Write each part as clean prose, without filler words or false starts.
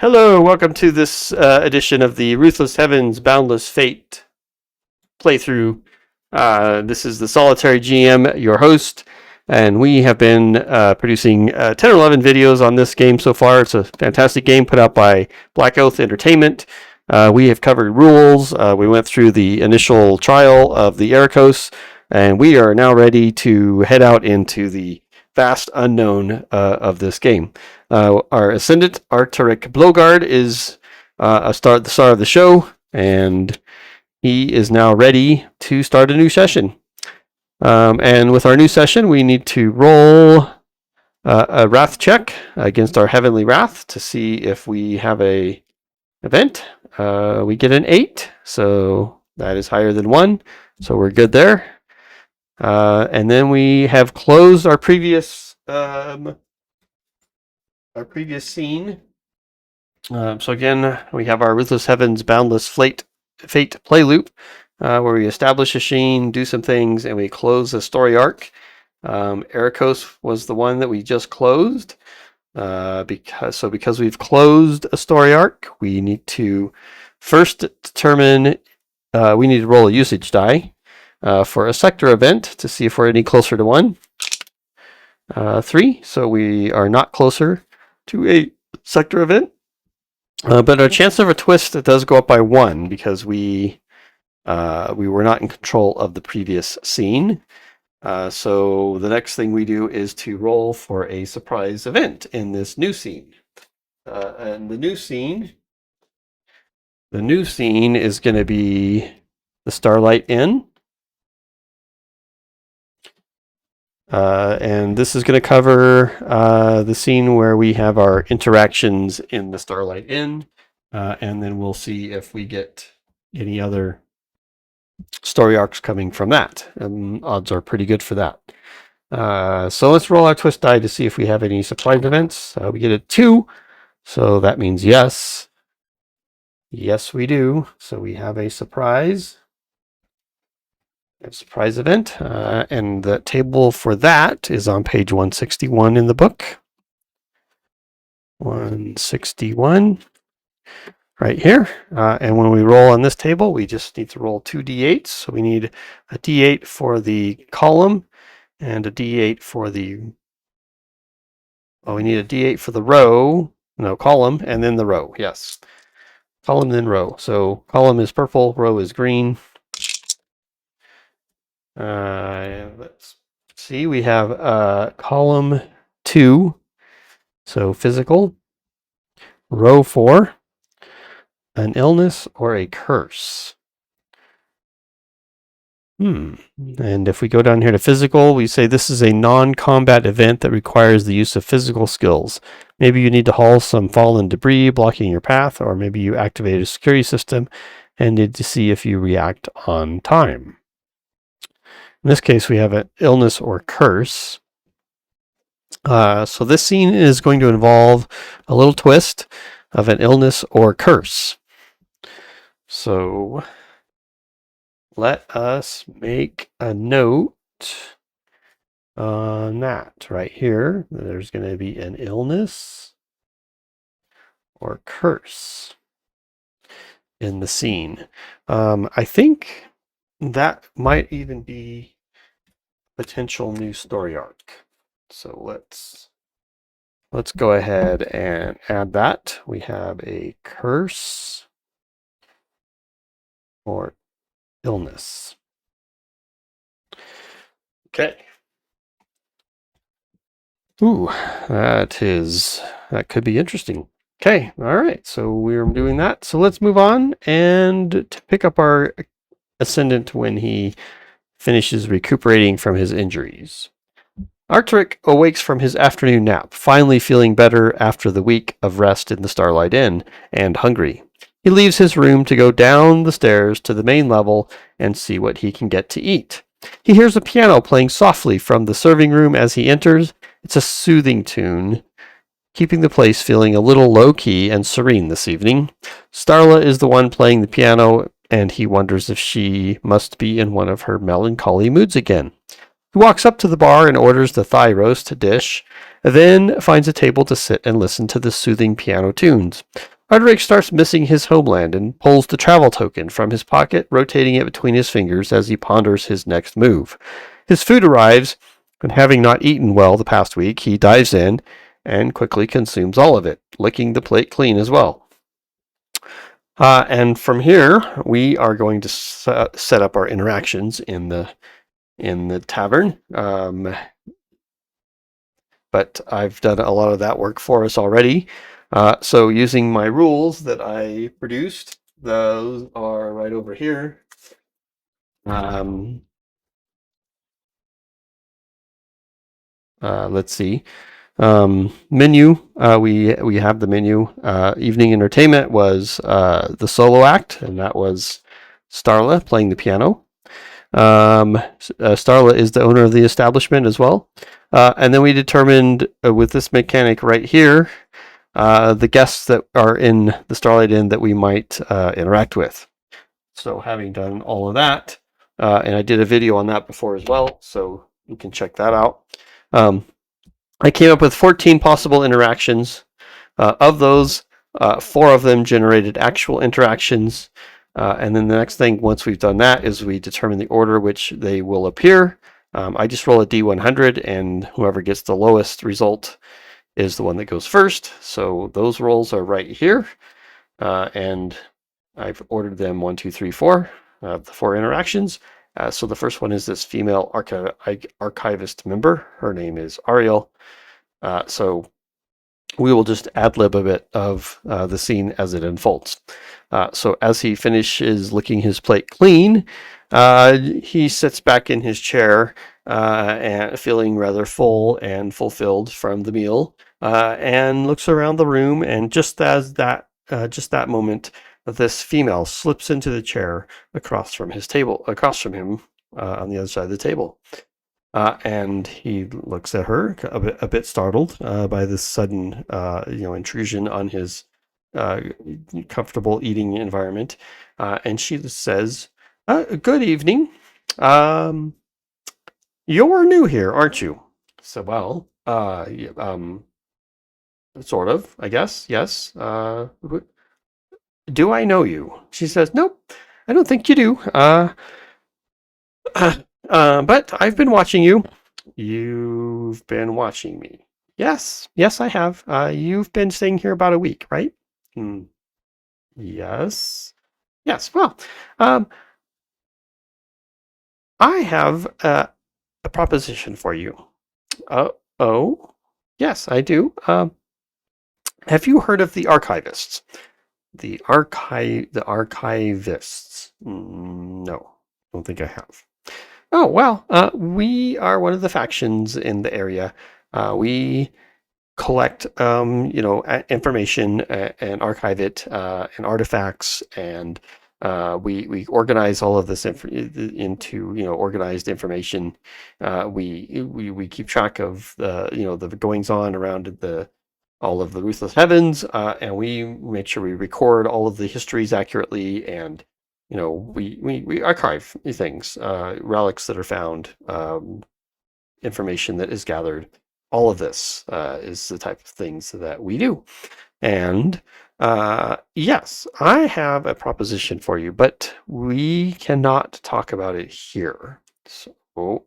Hello, welcome to this edition of the Ruthless Heavens Boundless Fate playthrough. This is the Solitary GM, your host, and we have been producing 10 or 11 videos on this game so far. It's a fantastic game put out by BlackOath Entertainment. We have covered rules. We went through the initial trial of the Ericos, and we are now ready to head out into the vast unknown of this game. Our Ascendant, Arcturic Blowguard, is the star of the show, and he is now ready to start a new session. And with our new session, we need to roll a wrath check against our heavenly wrath to see if we have a event. We get an 8, so that is higher than 1, so we're good there. And then we have closed our previous scene. So again, we have our Ruthless Heavens Boundless Fate play loop, where we establish a scene, do some things, and we close the story arc. Ericos was the one that we just closed. Because we've closed a story arc, we need to first determine, we need to roll a usage die for a sector event to see if we're any closer to 1. 3, so we are not closer to a sector event. But our chance of a twist does go up by 1 because we were not in control of the previous scene. So the next thing we do is to roll for a surprise event in this new scene. And the new scene is going to be the Starlight Inn. And this is going to cover the scene where we have our interactions in the Starlight Inn, and then we'll see if we get any other story arcs coming from that. Odds are pretty good for that. So let's roll our twist die to see if we have any surprise events. We get a 2, so that means yes. Yes, we do. So we have a surprise event, and the table for that is on page 161 in the book. 161 right here. And when we roll on this table, we just need to roll 2 d8s. So we need a d8 for the column and a d8 for the, we need a d8 for the row, column, and then the row. Yes, column, then row. So column is purple, row is green. Let's see, we have column 2, so physical, row 4, an illness or a curse. And if we go down here to physical, we say this is a non-combat event that requires the use of physical skills. Maybe you need to haul some fallen debris blocking your path, or maybe you activate a security system and need to see if you react on time. In this case, we have an illness or curse. So this scene is going to involve a little twist of an illness or curse. So let us make a note on that right here. There's going to be an illness or curse in the scene. I think that might even be a potential new story arc. So let's go ahead and add that. We have a curse or illness. Okay. Ooh, that could be interesting. Okay, all right. So we're doing that. So let's move on and to pick up our Ascendant when he finishes recuperating from his injuries. Arcturic awakes from his afternoon nap, finally feeling better after the week of rest in the Starlight Inn, and hungry. He leaves his room to go down the stairs to the main level and see what he can get to eat. He hears a piano playing softly from the serving room as he enters. It's a soothing tune, keeping the place feeling a little low-key and serene this evening. Starla is the one playing the piano, and he wonders if she must be in one of her melancholy moods again. He walks up to the bar and orders the thigh roast dish then finds a table to sit and listen to the soothing piano tunes. Roderick starts missing his homeland and pulls the travel token from his pocket, rotating it between his fingers as he ponders his next move. His food arrives, and having not eaten well the past week, he dives in and quickly consumes all of it, licking the plate clean as well. And from here, we are going to set up our interactions in the tavern. But I've done a lot of that work for us already. So using my rules that I produced, those are right over here. Let's see. Menu. We have the menu. Evening entertainment was the solo act, and that was Starla playing the piano. Starla is the owner of the establishment as well. And then we determined with this mechanic right here, the guests that are in the Starlight Inn that we might interact with. So having done all of that, and I did a video on that before as well, so you can check that out. I came up with 14 possible interactions. Of those, 4 of them generated actual interactions. And then the next thing, once we've done that, is we determine the order which they will appear. I just roll a D100, and whoever gets the lowest result is the one that goes first. So those rolls are right here. And I've ordered them 1, 2, 3, 4, the 4 interactions. So the first one is this female archivist member. Her name is Ariel. So we will just ad-lib a bit of the scene as it unfolds. So as he finishes licking his plate clean, he sits back in his chair and feeling rather full and fulfilled from the meal, and looks around the room. And just that moment, this female slips into the chair across from him, on the other side of the table. And he looks at her a bit startled by this sudden intrusion on his comfortable eating environment. And she says, "Good evening. You're new here, aren't you?" So, well, sort of, I guess. Yes. Do I know you? She says, "Nope, I don't think you do. But I've been watching you." "You've been watching me?" Yes, I have. You've been staying here about a week, right?" "Hmm. Yes. Yes. Well, I have a proposition for you." Oh, yes, I do. Have you heard of the archivists? The archivists. No, don't think I have. Oh, well, we are one of the factions in the area. We collect, information and archive it, and artifacts, and we organize all of this into organized information. We keep track of the goings on around all of the Ruthless Heavens, and we make sure we record all of the histories accurately, and we archive things, relics that are found, information that is gathered. All of this is the type of things that we do. And yes, I have a proposition for you, but we cannot talk about it here. So,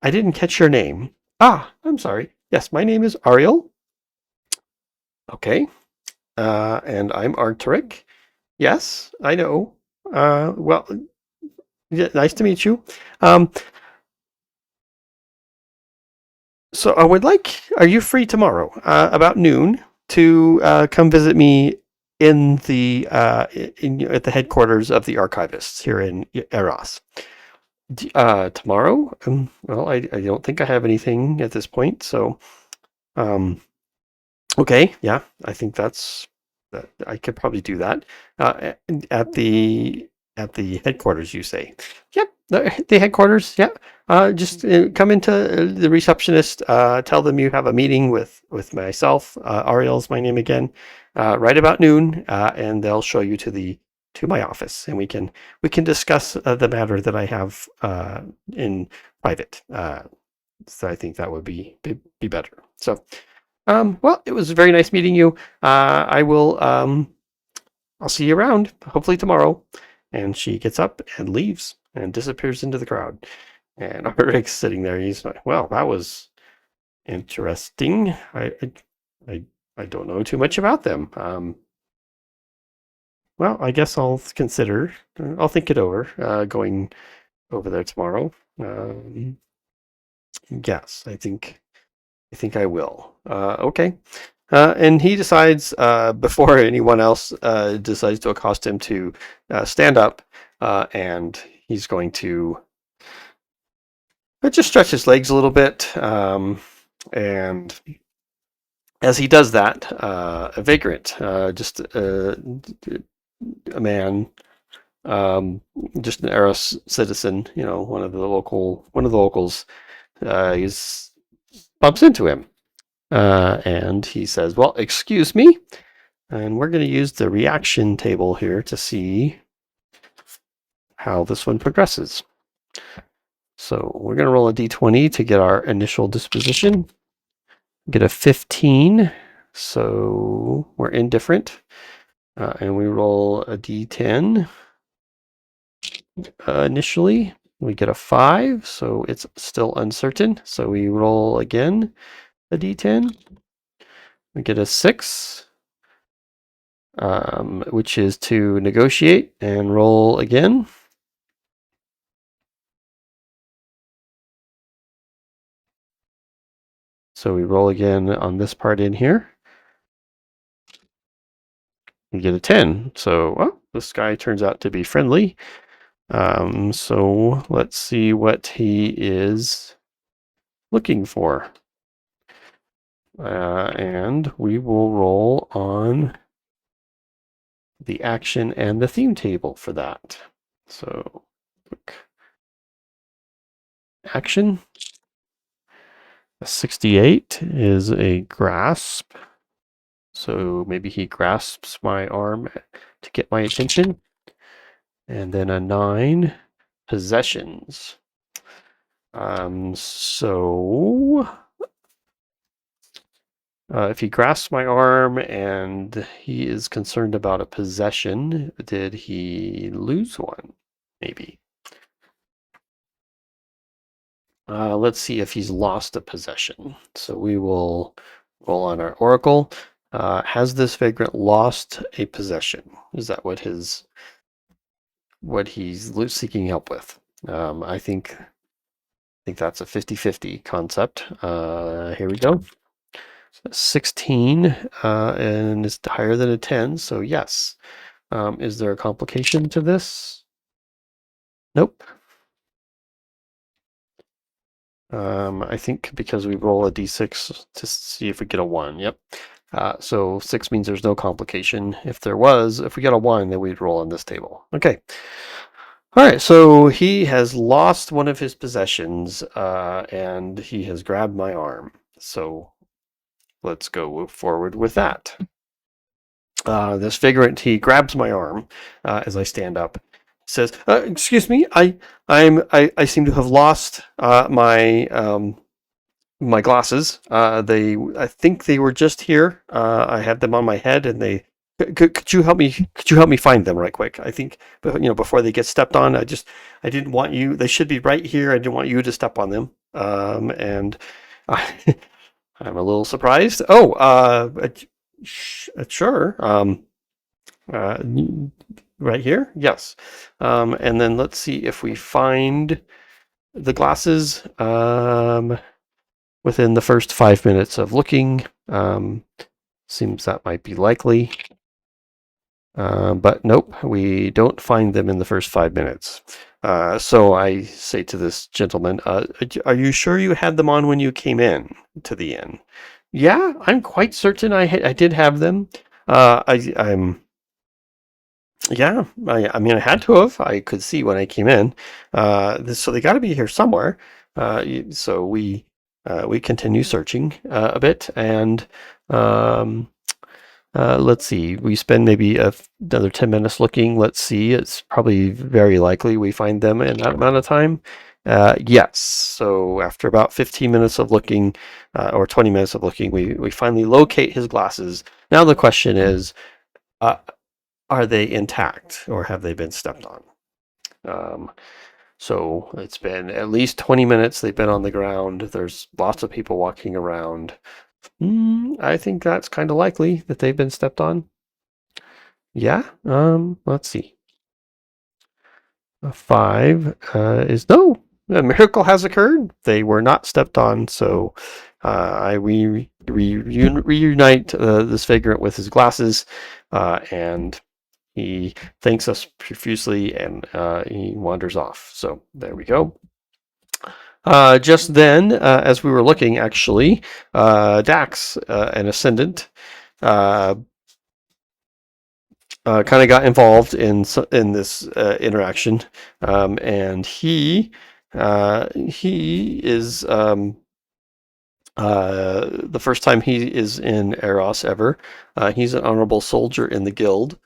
I didn't catch your name. I'm sorry. Yes, my name is Ariel. Okay. And I'm Arcturic. Yes, I know. Well, yeah, nice to meet you. So are you free tomorrow, about noon, to come visit me in the at the headquarters of the archivists here in Eros? Tomorrow? Well, I don't think I have anything at this point, so okay, yeah, I think that I could probably do that. At the headquarters, you say? Yep, the headquarters. Yeah. Just come into the receptionist. Tell them you have a meeting with myself. Ariel's my name again. Right about noon, and they'll show you to to my office, and we can discuss the matter that I have in private. So I think that would be better. So, well, it was very nice meeting you. I will. I'll see you around. Hopefully tomorrow. And she gets up and leaves and disappears into the crowd. And Ulrich's sitting there. He's like, "Well, that was interesting. I don't know too much about them. Well, I guess I'll consider. I'll think it over. Going over there tomorrow. Yes, I think I will. Okay." And he decides, before anyone else decides to accost him, to stand up, and he's going to just stretch his legs a little bit. And as he does that, a vagrant, just a man, just an Eros citizen, one of the locals, he's bumps into him. And he says, "Well, excuse me." And we're going to use the reaction table here to see how this one progresses. So we're going to roll a d20 to get our initial disposition. Get a 15, so we're indifferent. And we roll a d10 initially. We get a 5, so it's still uncertain. So we roll again a d10. We get a 6. Which is to negotiate, and roll again. So we roll again on this part in here. We get a 10. So, well, this guy turns out to be friendly. So let's see what he is looking for. And we will roll on the action and the theme table for that. So, quick action. A 68 is a grasp. So maybe he grasps my arm to get my attention. And then a 9, possessions. If he grasps my arm and he is concerned about a possession, did he lose one? Maybe. Let's see if he's lost a possession. So we will roll on our oracle. Has this vagrant lost a possession? Is that what he's seeking help with? I think that's a 50-50 concept. Here we go. 16, and it's higher than a 10, so yes. Is there a complication to this? Nope. I think because we roll a d6 to see if we get a 1. Yep. So 6 means there's no complication. If we get a 1, then we'd roll on this table. Okay. All right, so he has lost one of his possessions, and he has grabbed my arm. So let's go forward with that. This vagrant, he grabs my arm as I stand up. Says, "Excuse me, I seem to have lost my my glasses. I think they were just here. I had them on my head, and they could you help me? Could you help me find them right quick? I think, before they get stepped on. I didn't want you. They should be right here. I didn't want you to step on them. And I'm a little surprised. Oh, sure. Right here? Yes. And then let's see if we find the glasses within the first 5 minutes of looking. Seems that might be likely. But nope, we don't find them in the first 5 minutes. So I say to this gentleman, "Are you sure you had them on when you came in to the inn?" "Yeah, I'm quite certain I did have them. Yeah, I mean, I had to have. I could see when I came in. So they got to be here somewhere." So we continue searching a bit, and Let's see. We spend maybe another 10 minutes looking. Let's see. It's probably very likely we find them in that amount of time. Yes. So after about 15 minutes of looking, or 20 minutes of looking, we finally locate his glasses. Now the question is, are they intact or have they been stepped on? So it's been at least 20 minutes. They've been on the ground. There's lots of people walking around. I think that's kind of likely that they've been stepped on. Yeah. Let's see. A 5 is no. A miracle has occurred. They were not stepped on. So we reunite this vagrant with his glasses, and he thanks us profusely, and he wanders off. So there we go. Just then, as we were looking, actually, Dax, an ascendant, kind of got involved in this interaction, and he is the first time he is in Eros ever. He's an honorable soldier in the guild,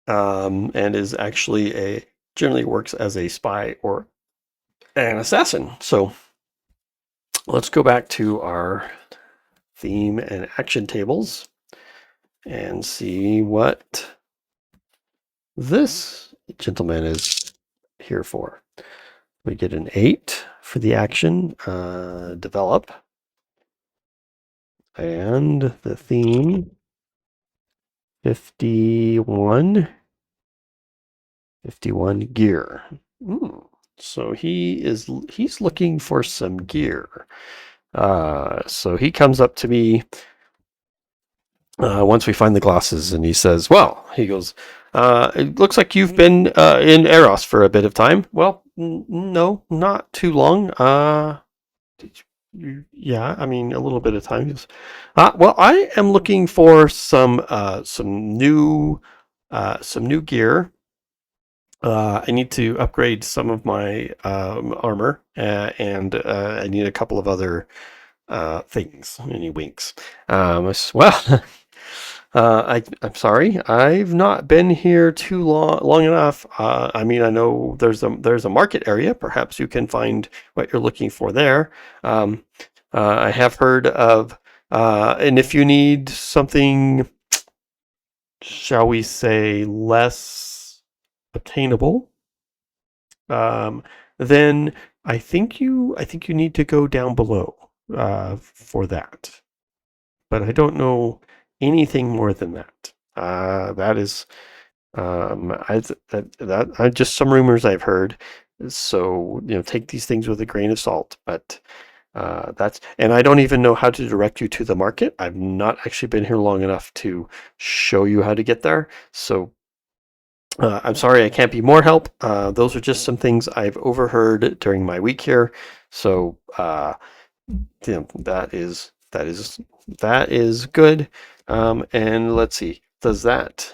and is actually generally works as a spy or an assassin. So let's go back to our theme and action tables and see what this gentleman is here for. We get an 8 for the action, develop, and the theme 51 gear. So he's looking for some gear. So he comes up to me once we find the glasses, and he says, well, he goes, it looks like you've been in Eros for a bit of time. Well, no, not too long. Yeah, I mean, a little bit of time. He goes, well, I am looking for some new gear. I need to upgrade some of my armor, and I need a couple of other things. And he winks. I said, well, I'm sorry, I've not been here too long enough. I mean, I know there's a market area. Perhaps you can find what you're looking for there. I have heard of, and if you need something, shall we say, less obtainable, then I think you need to go down below for that. But I don't know anything more than that. That is, just some rumors I've heard. So take these things with a grain of salt. But and I don't even know how to direct you to the market. I've not actually been here long enough to show you how to get there. So I'm sorry I can't be more help. Those are just some things I've overheard during my week here. So that is good. And let's see, does that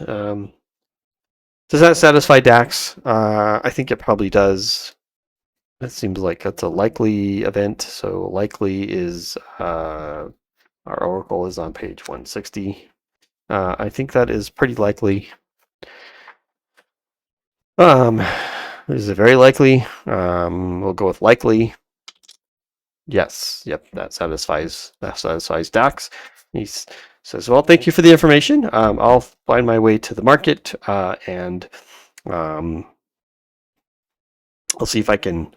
satisfy Dax? I think it probably does. It seems like that's a likely event. So likely is our oracle is on page 160. I think that is pretty likely. Is it very likely? We'll go with likely. Yes. Yep. That satisfies Dax. He says, "Well, thank you for the information. I'll find my way to the market, and I'll see if I can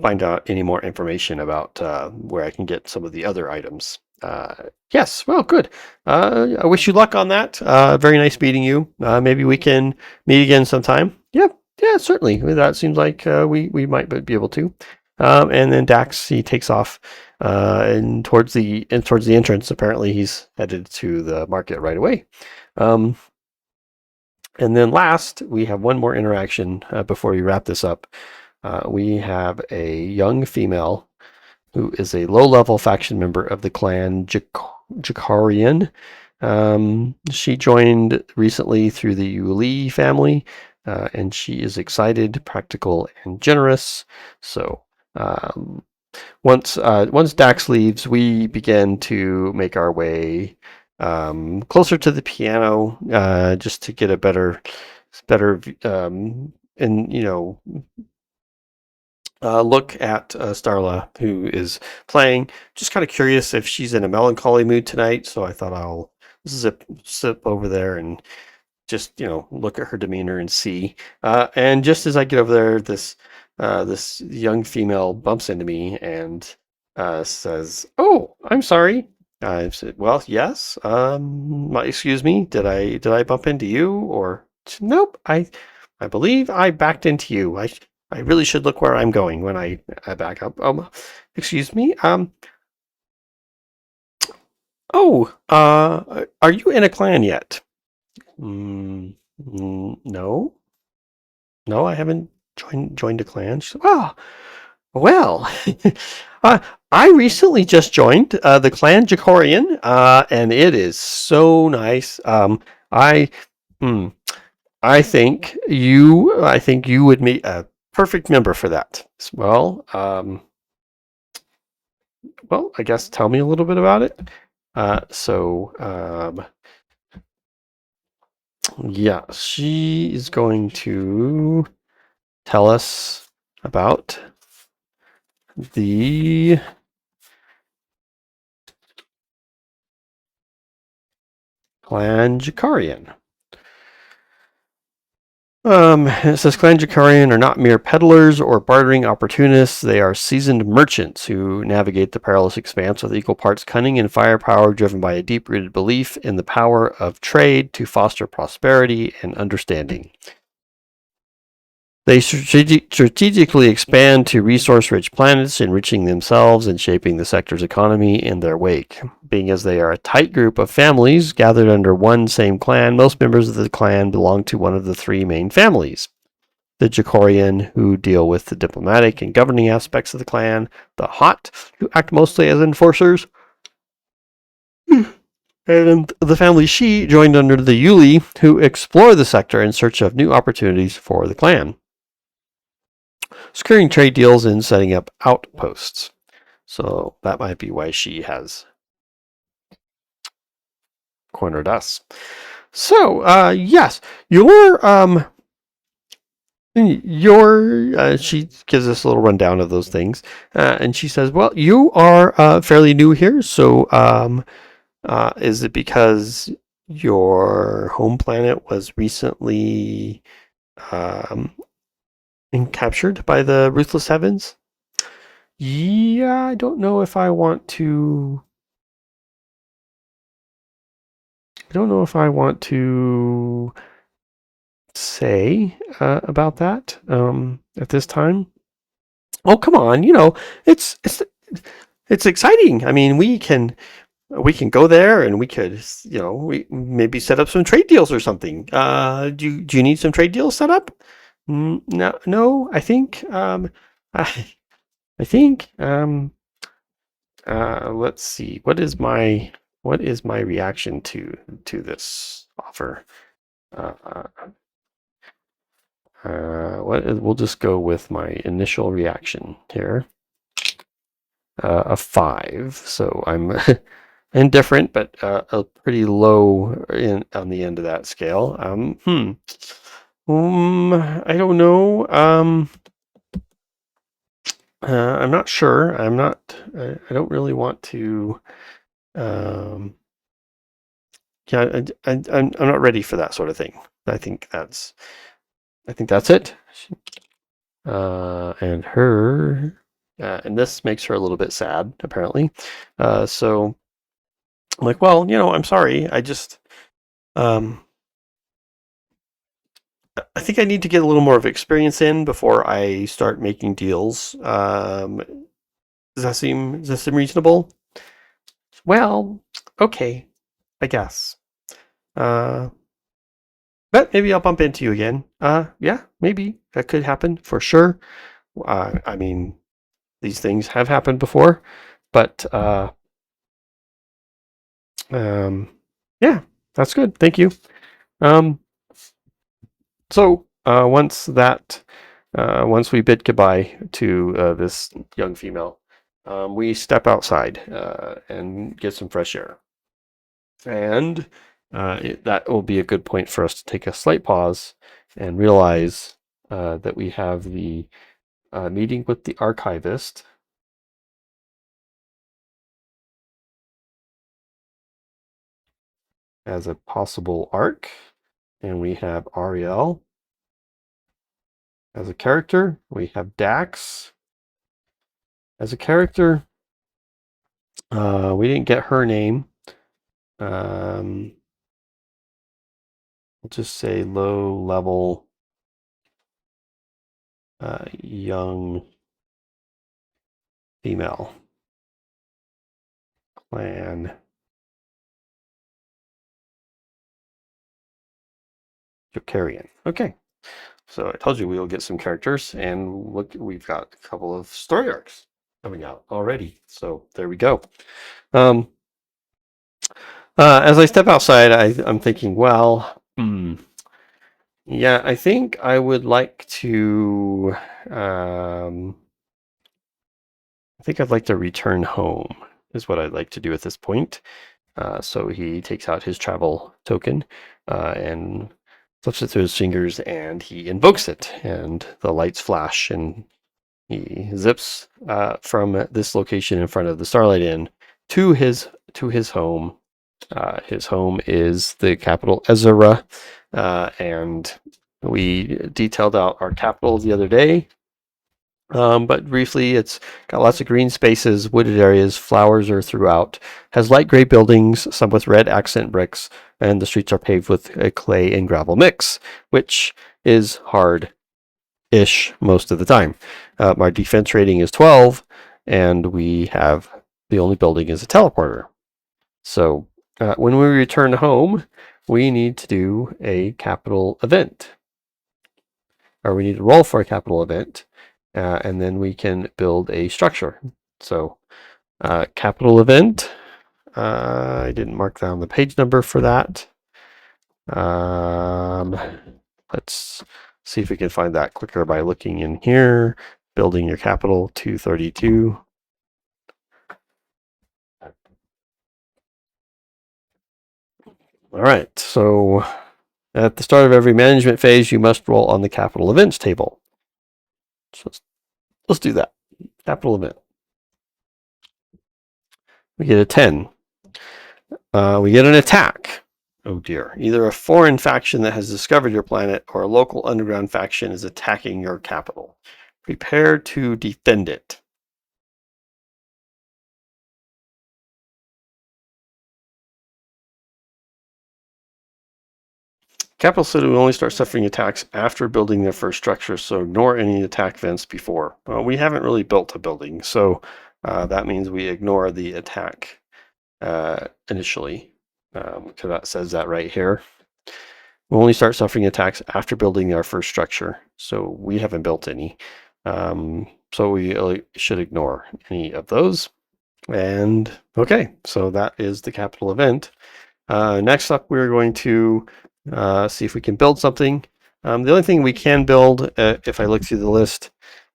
find out any more information about where I can get some of the other items." Yes. Well, good. I wish you luck on that. Very nice meeting you. Maybe we can meet again sometime. Yep. Yeah, certainly. That seems like we might be able to. And then Dax, he takes off and towards the entrance. Apparently, he's headed to the market right away. And then last, we have one more interaction before we wrap this up. We have a young female who is a low-level faction member of the clan Jakarian. She joined recently through the Yuli family, and she is excited, practical, and generous. So once Dax leaves, we begin to make our way closer to the piano, just to get a better, and look at Starla, who is playing. Just kind of curious if she's in a melancholy mood tonight, so I thought I'll zip over there and just look at her demeanor and see. And just as I get over there, this young female bumps into me and says, "Oh, I'm sorry." I said, "Well, yes. Excuse me. Did I bump into you or nope? I believe I backed into you. I really should look where I'm going when I back up. Excuse me. Oh, are you in a clan yet?" No, no, I haven't joined a clan. She said, "Oh, well, uh, I recently just joined the clan Jacorian, and it is so nice. I, hmm, I think you would meet a perfect member for that. Well, I guess tell me a little bit about it. Yeah, she is going to tell us about the clan Jacarian. It says Clan Jacarian are not mere peddlers or bartering opportunists. They are seasoned merchants who navigate the perilous expanse with equal parts cunning and firepower, driven by a deep-rooted belief in the power of trade to foster prosperity and understanding. They strategically expand to resource-rich planets, enriching themselves and shaping the sector's economy in their wake. Being as they are a tight group of families gathered under one same clan, most members of the clan belong to one of the three main families. The Jacorian, who deal with the diplomatic and governing aspects of the clan. The Hot, who act mostly as enforcers. And the family Shi joined under the Yuli, who explore the sector in search of new opportunities for the clan, securing trade deals and setting up outposts. So that might be why she has cornered us. So, yes, she gives us a little rundown of those things, and she says, "Well, you are fairly new here, so is it because your home planet was recently um, captured by the Ruthless Heavens?" Yeah, I don't know if I want to. I don't know if I want to say about that at this time. Oh, come on! It's it's it's exciting. I mean, we can go there and we could we maybe set up some trade deals or something. Do you need some trade deals set up? No, no. I, I think let's see. What is my reaction to this offer? Uh, we'll just go with my initial reaction here. A 5. So I'm indifferent, but a pretty low on the end of that scale. I don't know. I'm not sure. I don't really want to. Yeah, I'm not ready for that sort of thing. I think that's it. And her, and this makes her a little bit sad, apparently. So I'm like, well, I'm sorry. I think I need to get a little more of experience in before I start making deals. Does that seem reasonable? Well, okay, I guess. Uh, but maybe I'll bump into you again. Yeah, maybe that could happen for sure. I mean, these things have happened before, but yeah, that's good. Thank you. Um, so once we bid goodbye to this young female, we step outside and get some fresh air. And that will be a good point for us to take a slight pause and realize that we have the meeting with the archivist as a possible arc, and we have Ariel as a character. We have Dax as a character. We didn't get her name. We'll just say low level young female clan Jokarian. Okay. So I told you we will get some characters, and look, we've got a couple of story arcs coming out already. So there we go. As I step outside, I'm thinking, well, yeah, I think I would like to. I think I'd like to return home. Is what I'd like to do at this point. So he takes out his travel token and flips it through his fingers, and he invokes it, and the lights flash, and he zips from this location in front of the Starlight Inn to his home. His home is the capital Ezra, and we detailed out our capital the other day. But briefly, it's got lots of green spaces, wooded areas, flowers are throughout, has light gray buildings, some with red accent bricks, and the streets are paved with a clay and gravel mix, which is hard-ish most of the time. Our defense rating is 12, and we have the only building is a teleporter. So when we return home, we need to do a capital event, or we need to roll for a capital event. And then we can build a structure. So capital event, I didn't mark down the page number for that. Let's see if we can find that quicker by looking in here. Building your capital 232. All right, so at the start of every management phase, you must roll on the capital events table. So let's do that. Capital event. We get a 10. We get an attack. Oh dear. Either a foreign faction that has discovered your planet or a local underground faction is attacking your capital. Prepare to defend it. Capital City will only start suffering attacks after building their first structure, so ignore any attack events before. Well, we haven't really built a building, so that means we ignore the attack initially, because that says that right here. We'll only start suffering attacks after building our first structure, so we haven't built any. So we should ignore any of those. And okay, so that is the capital event. Next up, we're going to see if we can build something. The only thing we can build, if I look through the list,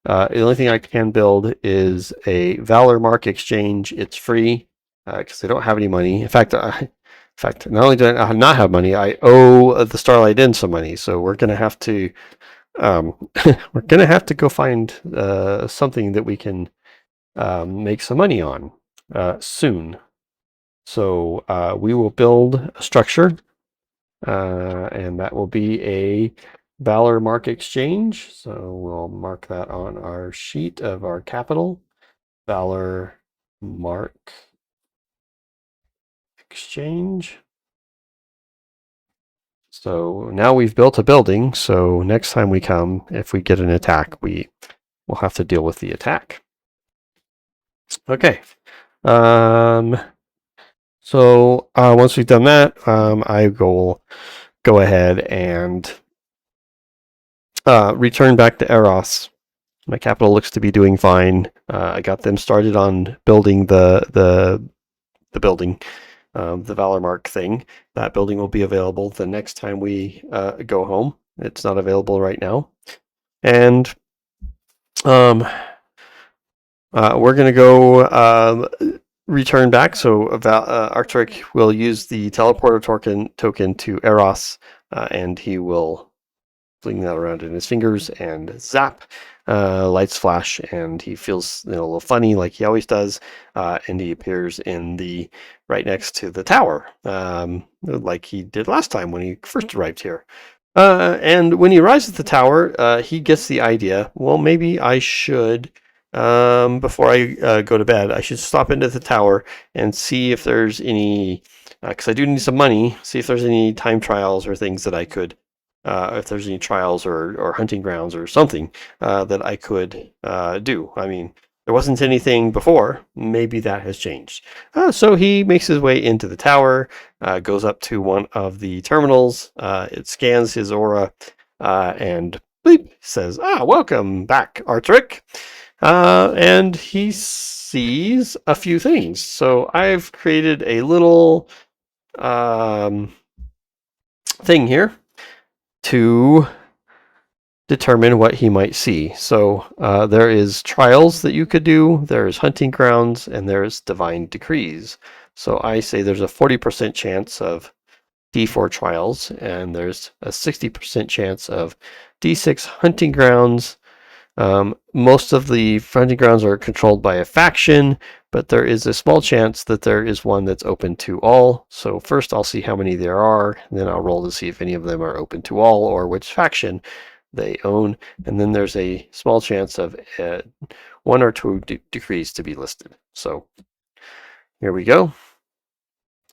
the only thing I can build is a Valor Mark exchange. It's free because I don't have any money. In fact, not only do I not have money, I owe the Starlight Inn some money. So we're going to have to go find something that we can make some money on soon. So we will build a structure, and that will be a Valor Mark exchange. So we'll mark that on our sheet of our capital. Valor Mark exchange. So now we've built a building. So next time we come, if we get an attack, we will have to deal with the attack. Okay. So once we've done that, I will go ahead and return back to Eros. My capital looks to be doing fine. I got them started on building the building, the Valor Mark thing. That building will be available the next time we go home. It's not available right now. And we're going to go return back. So Arcturus will use the teleporter token to Eros, and he will fling that around in his fingers, and zap, lights flash, and he feels a little funny like he always does, and he appears in the right next to the tower, like he did last time when he first arrived here. And when he arrives at the tower, he gets the idea, well, maybe I should, before I go to bed, I should stop into the tower and see if there's any, because I do need some money, see if there's any time trials or things that I could, if there's any trials or hunting grounds or something that I could do. I mean, there wasn't anything before. Maybe that has changed. So he makes his way into the tower, goes up to one of the terminals. It scans his aura and bleep says, welcome back, Artrick. And he sees a few things. So I've created a little thing here to determine what he might see. So there is trials that you could do, there's hunting grounds, and there's divine decrees. So I say there's a 40% chance of D4 trials, and there's a 60% chance of D6 hunting grounds. Most of the hunting grounds are controlled by a faction, but there is a small chance that there is one that's open to all. So first I'll see how many there are, and then I'll roll to see if any of them are open to all or which faction they own. And then there's a small chance of 1 or 2 decrees to be listed. So here we go.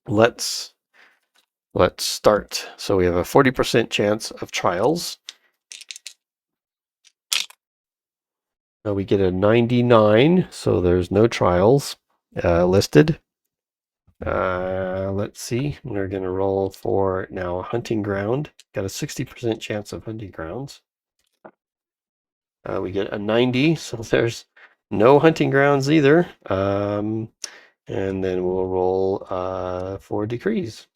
Let's start. So we have a 40% chance of trials. Now we get a 99, so there's no trials listed. Let's see. We're going to roll for now a hunting ground. Got a 60% chance of hunting grounds. We get a 90, so there's no hunting grounds either. And then we'll roll 4 decrees.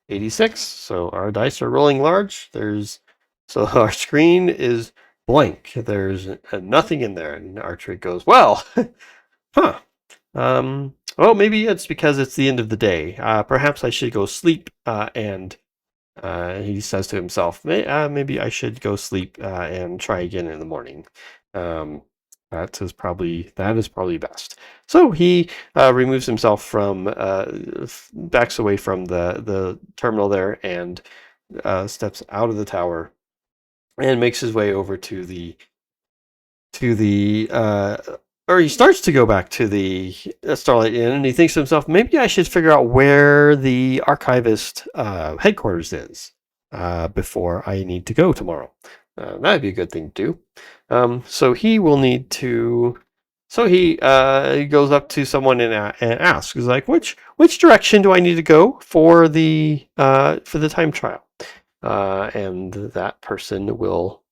86, so our dice are rolling large. So our screen is blank. There's nothing in there. And Archer goes, well, huh. Well, maybe it's because it's the end of the day. Perhaps I should go sleep. And he says to himself, maybe I should go sleep and try again in the morning. That is probably best. So he removes himself from, backs away from the terminal there, and steps out of the tower and makes his way over to the or he starts to go back to the Starlight Inn, and he thinks to himself, maybe I should figure out where the archivist headquarters is before I need to go tomorrow. That'd be a good thing to do. So he will need to. So he goes up to someone and asks, "He's like, which direction do I need to go for the time trial?" And that person will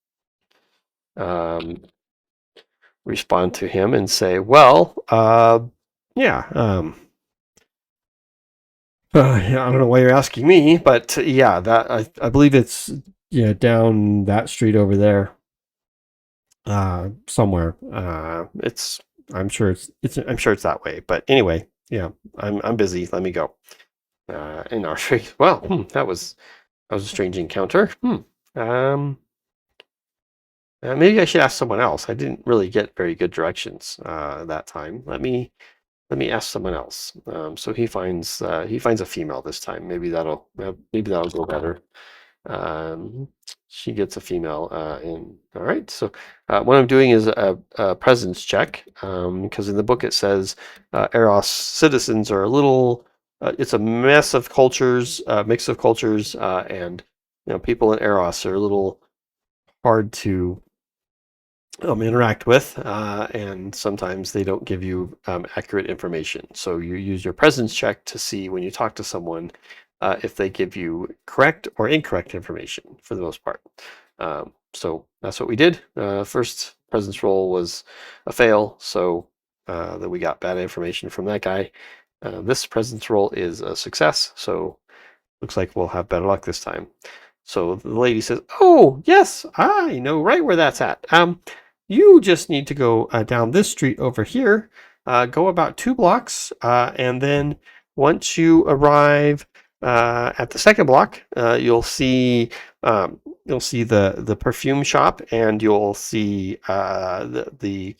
respond to him and say, well, yeah, I don't know why you're asking me, but yeah, that I believe it's down that street over there, somewhere. I'm sure it's that way. But anyway, yeah, I'm busy. Let me go. In our street. Well, that was a strange encounter. Maybe I should ask someone else. I didn't really get very good directions that time. Let me ask someone else. So he finds a female this time. Maybe that'll go better. She gets a female in. All right. So what I'm doing is a presence check, because in the book it says Eros citizens are a little. It's a mess of cultures, mix of cultures, and people in Eros are a little hard to interact with, and sometimes they don't give you accurate information. So you use your presence check to see when you talk to someone if they give you correct or incorrect information for the most part. So that's what we did. First presence roll was a fail, so that we got bad information from that guy. This presence roll is a success, so looks like we'll have better luck this time. So the lady says, "Oh, yes, I know right where that's at. You just need to go down this street over here, go about 2 blocks, and then once you arrive at the second block, you'll see the perfume shop, and you'll see the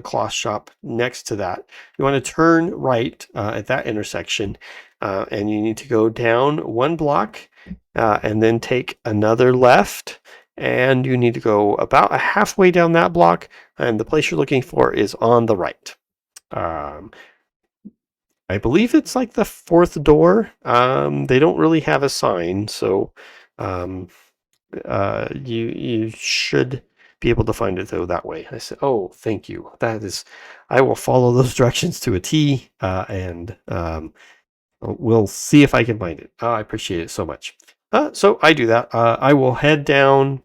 cloth shop next to that. You want to turn right at that intersection, and you need to go down 1 block, and then take another left, and you need to go about halfway down that block, and the place you're looking for is on the right. I believe it's like the 4th door. They don't really have a sign, so um, you should be able to find it though that way. I said, "Oh, thank you. That is, I will follow those directions to a T, and we'll see if I can find it." I appreciate it so much. So I do that. I will head down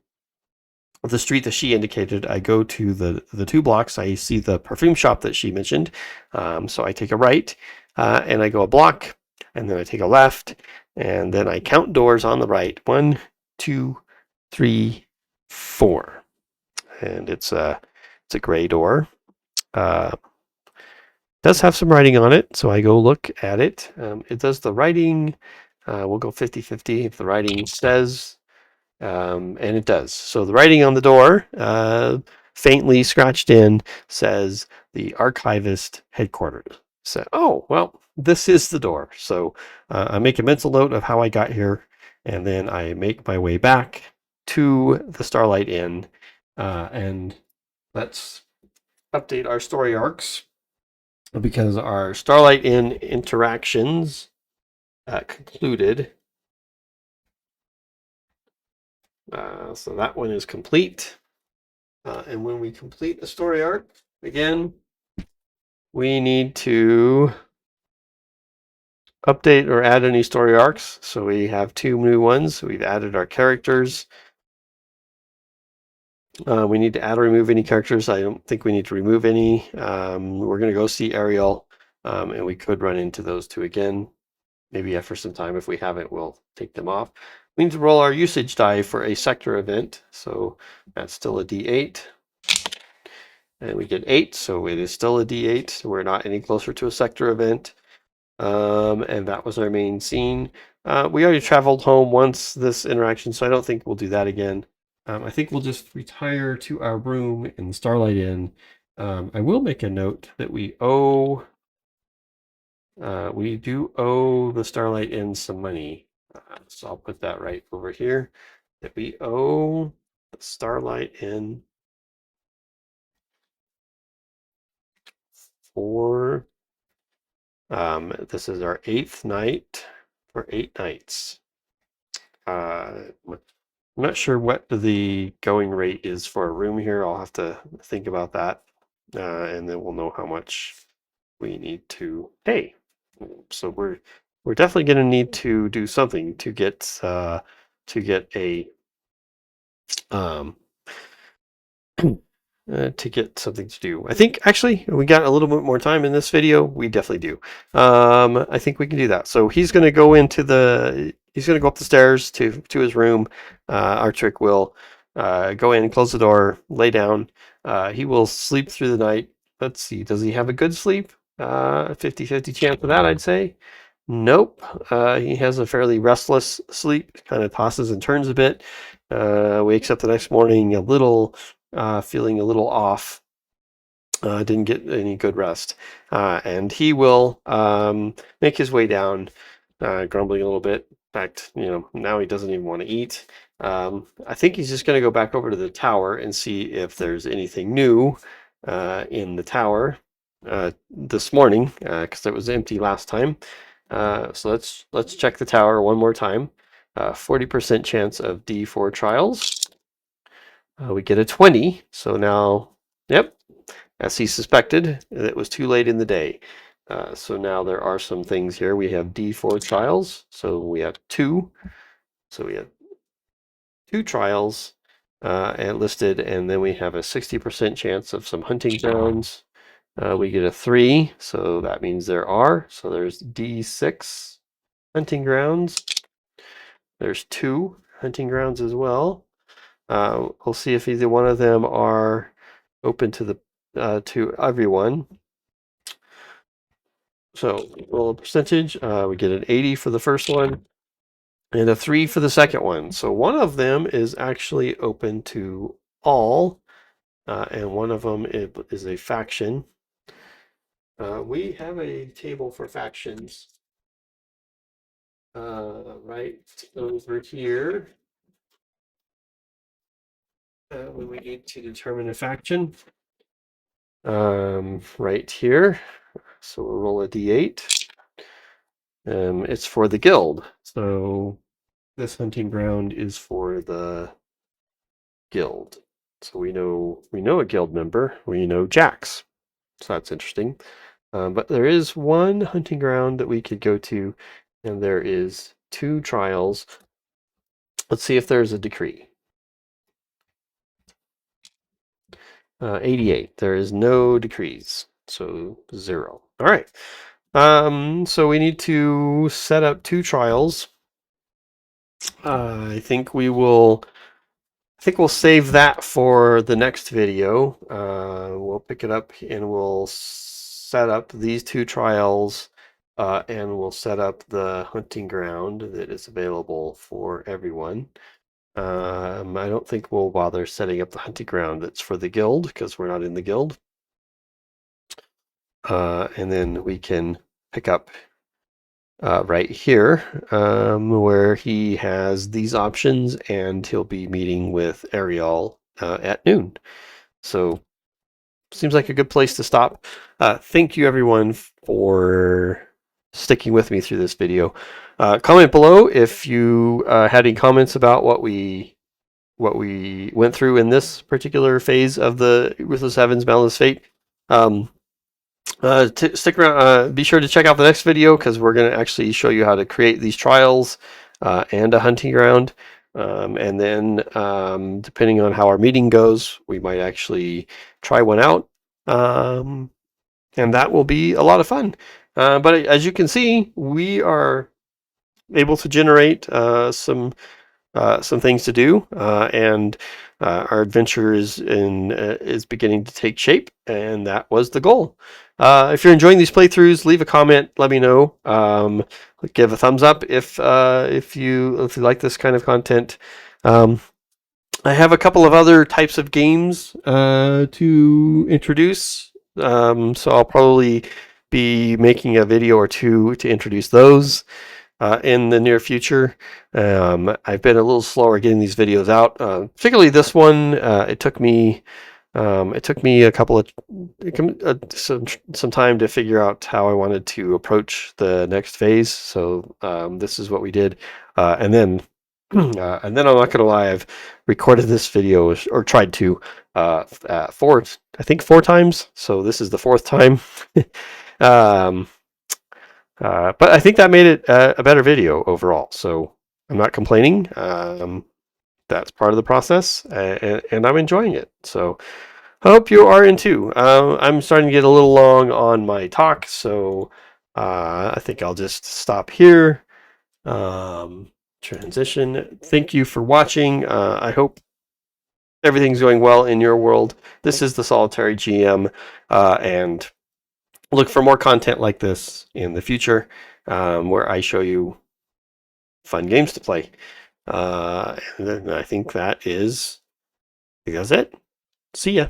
the street that she indicated. I go to the 2 blocks. I see the perfume shop that she mentioned. So I take a right, and I go a block, and then I take a left, and then I count doors on the right. 1, 2, 3, 4, and it's a gray door. Does have some writing on it, so I go look at it. It does the writing. We'll go 50-50 if the writing says. And it does. So the writing on the door, faintly scratched in, says the archivist headquarters. So, oh, well, this is the door. So I make a mental note of how I got here, and then I make my way back to the Starlight Inn, and let's update our story arcs, because our Starlight Inn interactions concluded. So that one is complete. And when we complete a story arc, again, we need to update or add any story arcs. So we have 2 new ones. We've added our characters. We need to add or remove any characters. I don't think we need to remove any. We're going to go see Ariel, and we could run into those 2 again. Maybe after some time. If we haven't, we'll take them off. We need to roll our usage die for a sector event. So that's still a D8. And we get 8, so it is still a D8. We're not any closer to a sector event. And that was our main scene. We already traveled home once this interaction, so I don't think we'll do that again. I think we'll just retire to our room in the Starlight Inn. I will make a note that we do owe the Starlight Inn some money. So I'll put that right over here, that we owe the Starlight Inn for this is our 8th night for 8 nights. I'm not sure what the going rate is for a room here. I'll have to think about that, and then we'll know how much we need to pay. So we're definitely going to need to do something to get a to get something to do. I think actually we got a little bit more time in this video. We definitely do. I think we can do that. So he's going to go he's going to go up the stairs to his room. Artrick will go in, close the door, lay down. He will sleep through the night. Let's see. Does he have a good sleep? 50-50 chance of that, I'd say. Nope. He has a fairly restless sleep, kind of tosses and turns a bit. Wakes up the next morning feeling a little off. Didn't get any good rest. And he will make his way down, grumbling a little bit. In fact, now he doesn't even want to eat. I think he's just going to go back over to the tower and see if there's anything new in the tower this morning, because it was empty last time. So let's check the tower one more time. 40% chance of D4 trials. We get a 20. So now, yep, as he suspected, it was too late in the day. So now there are some things here. We have D4 trials. So we have 2. So we have 2 trials and listed, and then we have a 60% chance of some hunting grounds. We get a 3, so that means there are. So there's D6 hunting grounds. There's 2 hunting grounds as well. We'll see if either one of them are open to everyone. So roll a percentage. We get an 80 for the first one and a 3 for the second one. So one of them is actually open to all, and one of them is a faction. We have a table for factions right over here. When we need to determine a faction, right here. So we'll roll a d8. It's for the guild. So this hunting ground is for the guild. So we know a guild member. We know Jax. So that's interesting. But there is one hunting ground that we could go to, and there is 2 trials. Let's see if there's a decree. 88. There is no decrees, so 0. All right. So we need to set up 2 trials. I think we'll save that for the next video. We'll pick it up and we'll set up these 2 trials, and we'll set up the hunting ground that is available for everyone. I don't think we'll bother setting up the hunting ground that's for the guild because we're not in the guild. And then we can pick up right here, where he has these options, and he'll be meeting with Ariel at noon. So seems like a good place to stop. Thank you everyone for sticking with me through this video. Comment below if you had any comments about what we went through in this particular phase of the Ruthless Heavens Boundless Fate. Stick around. Be sure to check out the next video because we're going to actually show you how to create these trials and a hunting ground. And then, depending on how our meeting goes, we might actually try one out. And that will be a lot of fun. But as you can see, we are able to generate some things to do, and our adventure is beginning to take shape, and that was the goal. If you're enjoying these playthroughs, leave a comment. Let me know. Give a thumbs up if you like this kind of content. I have a couple of other types of games to introduce, so I'll probably be making a video or 2 to introduce those in the near future. I've been a little slower getting these videos out, particularly this one. It took me a couple of some time to figure out how I wanted to approach the next phase. So this is what we did, and then I'm not gonna lie, I've recorded this video or tried to 4 times. So this is the 4th time. But I think that made it a better video overall. So I'm not complaining. That's part of the process, and I'm enjoying it. So I hope you are in too. I'm starting to get a little long on my talk, so I think I'll just stop here. Transition. Thank you for watching. I hope everything's going well in your world. This is the Solitary GM, and look for more content like this in the future, where I show you fun games to play. And then I think that's it. See ya.